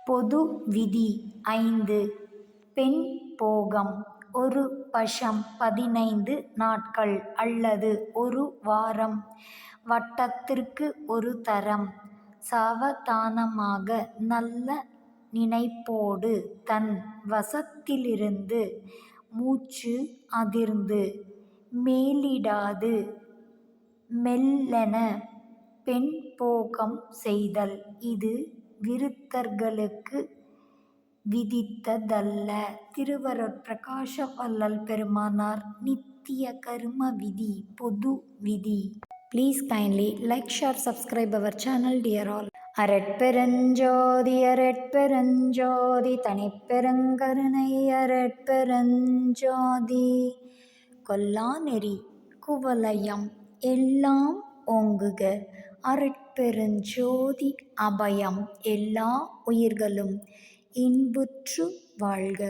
பொது விதி 5. பெண் போகம் ஒரு பஷம் 15 நாட்கள் அல்லது ஒரு வாரம். வட்டத்திற்கு ஒரு தரம். சாவதானமாக நல்ல நினைப்போடு தன் வசத்திலிருந்து மூச்சு அதிர்ந்து மேலிடாது மெல்லென பெண் போகம் செய்தல் இது விருத்தர்களுக்கு விதித்ததல்ல. திருவருட்பிரகாச வள்ளல் பெருமானார் நித்திய கர்ம விதி பொது விதி. Please kindly like, share, subscribe our channel dear all. அரட்பெருஞ்சோதி அரட்பெருஞ்சோதி தனிப்பெருங்கருணை அரட்பெருஞ்சோதி கொல்லாநெறி குவலயம் எல்லாம் ஓங்குக அரட்பெருஞ்சோதி அபயம் எல்லா உயிர்களும் இன்புற்று வாழ்க.